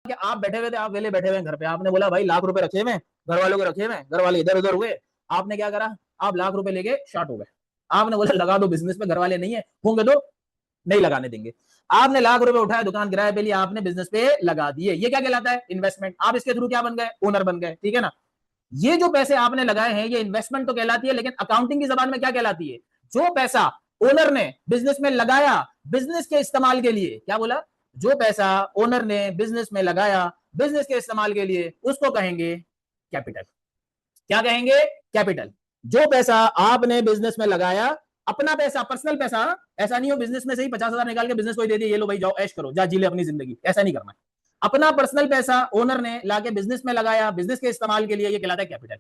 कि आप बैठे हुए थे, आप वेले बैठे हुए घर पे, आपने बोला भाई लाख रुपए रखे हुए घर वालों के, रखे हुए घर वाले इधर उधर हुए, आपने क्या करा, आप लाख रुपए लेके शॉर्ट हो गए, आपने बोला लगा दो बिजनेस में, घर वाले नहीं है होंगे तो नहीं लगाने देंगे, आपने लाख रुपए उठाया, दुकान किराए पे लिया, आपने बिजनेस पे लगा दिए, ये क्या कहलाता है, इन्वेस्टमेंट। आप इसके थ्रू क्या बन गए, ओनर बन गए, ठीक है ना। ये जो पैसे आपने लगाए हैं ये इन्वेस्टमेंट तो कहलाती है, लेकिन अकाउंटिंग की जबान में क्या कहलाती है, जो पैसा ओनर ने बिजनेस में लगाया बिजनेस के इस्तेमाल के लिए, क्या बोला, जो पैसा ओनर ने बिजनेस में लगाया बिजनेस के इस्तेमाल के लिए, उसको कहेंगे कैपिटल। क्या कहेंगे, कैपिटल। जो पैसा आपने बिजनेस में लगाया, अपना पैसा, पर्सनल पैसा, ऐसा नहीं हो बिजनेस में से ही 50,000 निकाल के बिजनेस को ही दे दिए, ये लो भाई जाओ ऐश करो, जा जी ले अपनी जिंदगी, ऐसा नहीं करना। अपना पर्सनल पैसा ओनर ने लाके बिजनेस में लगाया बिजनेस के इस्तेमाल के लिए, ये कहलाता है कैपिटल।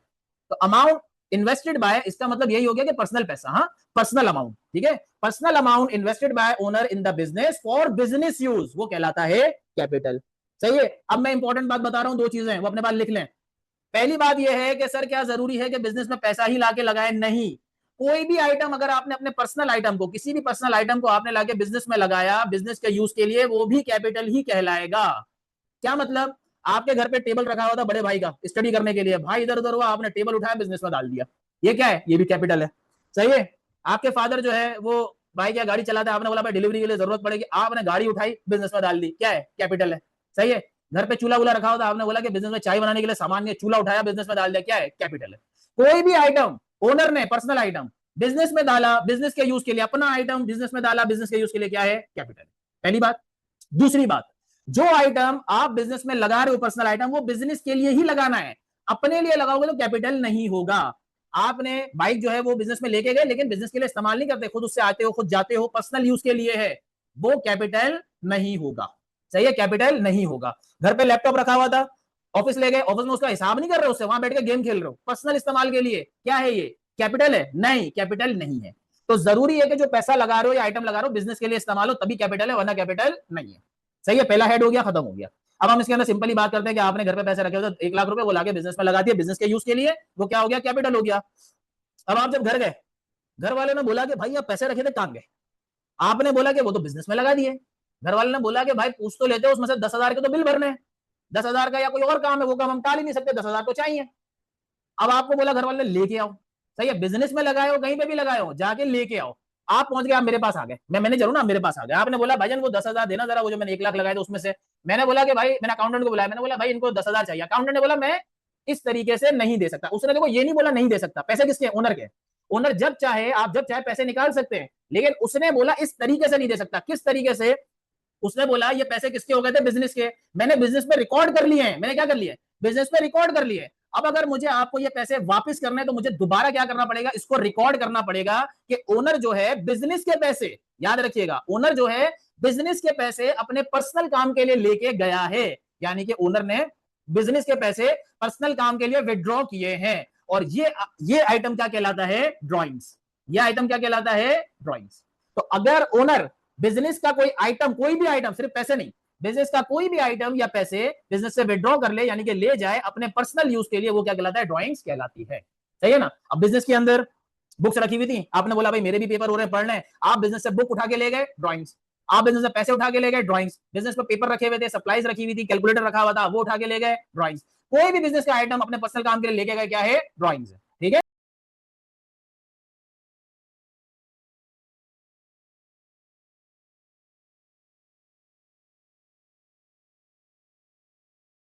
तो अमाउंट इन्वेस्टेड बाय, इसका मतलब यही हो गया कि पर्सनल पैसा, हाँ पर्सनल अमाउंट, ठीक है, personal amount invested bye owner in the business for business use, वो कहलाता है कैपिटल। सही है। अब मैं इंपॉर्टेंट बात बता रहा हूं, दो चीजें वो अपने पास लिख लें। पहली बात यह है कि सर क्या जरूरी है कि बिजनेस में पैसा ही लाके लगाए, नहीं। कोई भी आइटम अगर आपने अपने पर्सनल आइटम को, किसी भी पर्सनल आइटम को आपने लाके बिजनेस में लगाया बिजनेस के यूज के लिए, वो भी कैपिटल ही कहलाएगा। क्या मतलब, आपके घर पे टेबल रखा हुआ था बड़े भाई का स्टडी करने के लिए, भाई इधर उधर हुआ, आपने टेबल उठाया बिजनेस में डाल दिया, ये क्या है, ये भी कैपिटल है। सही है। आपके फादर जो है वो भाई क्या गाड़ी चलाता है, आपने बोला भाई डिलीवरी के लिए जरूरत पड़ेगी, आपने गाड़ी उठाई बिजनेस में डाल दी, क्या है, कैपिटल है। सही है। घर पे चूल्हा वूल्हा रखा होता, आपने बोला कि बिजनेस में चाय बनाने के लिए सामान नहीं, चूल्हा उठाया बिजनेस में डाल दिया, क्या है, कैपिटल है। कोई भी आइटम ओनर ने पर्सनल आइटम बिजनेस में डाला बिजनेस के यूज के लिए, अपना आइटम बिजनेस में डाला बिजनेस के यूज के लिए, क्या है, कैपिटल। पहली बात। दूसरी बात, जो आइटम आप बिजनेस में लगा रहे हो पर्सनल आइटम, वो बिजनेस के लिए ही लगाना है, अपने लिए लगाओगे तो कैपिटल नहीं होगा। आपने बाइक जो है वो बिजनेस में लेके गए, लेकिन बिजनेस के लिए इस्तेमाल नहीं करते, खुद उससे आते हो खुद जाते हो, पर्सनल यूज के लिए है, वो कैपिटल नहीं होगा। सही है, कैपिटल नहीं होगा। घर पे लैपटॉप रखा हुआ था, ऑफिस ले गए, ऑफिस में उसका हिसाब नहीं कर रहे हो, उससे वहां बैठ के गेम खेल रहे हो, पर्सनल इस्तेमाल के लिए, क्या है ये, कैपिटल है, नहीं कैपिटल नहीं है। तो जरूरी है कि जो पैसा लगा रहे हो या आइटम लगा रहे हो बिजनेस के लिए इस्तेमाल हो, तभी कैपिटल है, वरना कैपिटल नहीं है। सही है, पहला हेड हो गया, खत्म हो गया। अब हम इसके अंदर सिंपली बात करते हैं कि आपने घर पे पैसे रखे हो तो 1 लाख रुपए वो लाके बिजनेस में लगा दिए बिजनेस के यूज के लिए, वो क्या हो गया, कैपिटल हो गया। अब आप जब घर गए, घर वाले ने बोला कि भाई आप पैसे रखे थे कहां गए, आपने बोला कि वो तो बिजनेस में लगा दिए। घर वाले ने बोला कि भाई पूछ तो लेते हो, उसमें से 10,000 के तो बिल भरने हैं, 10,000 का या कोई और काम है, वो काम हम टाल ही नहीं सकते, 10,000 तो चाहिए। अब आपको बोला घर वाले ने लेके आओ। सही है, बिजनेस में लगाए हो, कहीं पे भी लगाए हो, जाके लेके आओ। आप पहुंच गए, आप मेरे पास आ गए, मैं मैनेजर हूं ना, मेरे पास आ गए, आपने बोला भाईजान वो 10,000 देना जरा, वो जो मैंने 1 लाख लगाए थे उसमें से। मैंने बोला कि भाई, मैंने अकाउंटेंट को बुलाया, मैंने बोला भाई इनको 10,000 चाहिए, अकाउंटेंट ने बोला मैं इस तरीके से नहीं दे सकता। उसने देखो ये नहीं बोला नहीं दे सकता, पैसे किसके, ओनर के। ओनर जब चाहे, आप जब चाहे पैसे निकाल सकते हैं, लेकिन उसने बोला इस तरीके से नहीं दे सकता। किस तरीके से, उसने बोला ये पैसे किसके हो गए थे, बिजनेस के, मैंने बिजनेस में रिकॉर्ड कर लिए हैं, मैंने क्या कर लिए, बिजनेस में रिकॉर्ड कर लिए। अब अगर मुझे आपको ये पैसे वापस करने हैं तो मुझे दोबारा क्या करना पड़ेगा, इसको रिकॉर्ड करना पड़ेगा कि ओनर जो है बिजनेस के पैसे, याद रखिएगा, ओनर जो है बिजनेस के पैसे अपने पर्सनल काम के लिए लेके गया है, यानी कि ओनर ने बिजनेस के पैसे पर्सनल काम के लिए विड्रॉ किए हैं। और ये आइटम क्या कहलाता है, ड्रॉइंग्स। ये आइटम क्या कहलाता है, ड्रॉइंग्स। तो अगर ओनर बिजनेस का कोई आइटम, कोई भी आइटम, सिर्फ पैसे नहीं, बिजनेस का कोई भी आइटम या पैसे बिजनेस से विड्रॉ कर ले, यानी कि ले जाए अपने पर्सनल यूज के लिए, वो क्या कहलाता है, ड्रॉइंग्स कहलाती है। सही है ना। अब बिजनेस के अंदर बुक्स रखी हुई थी, आपने बोला भाई मेरे भी पेपर हो रहे हैं पढ़ने, आप बिजनेस से बुक उठा के ले गए, ड्रॉइंग्स। आप बिजनेस से पैसे उठा के ले गए, ड्रॉइंग्स। बिजनेस में पेपर रखे हुए थे, सप्लाईज रखी हुई थी, कैलकुलेटर रखा हुआ था, वो उठा के ले गए, ड्रॉइंग्स। कोई भी बिजनेस का आइटम अपने पर्सनल काम के लिए लेके गए, क्या है, ड्रॉइंग्स।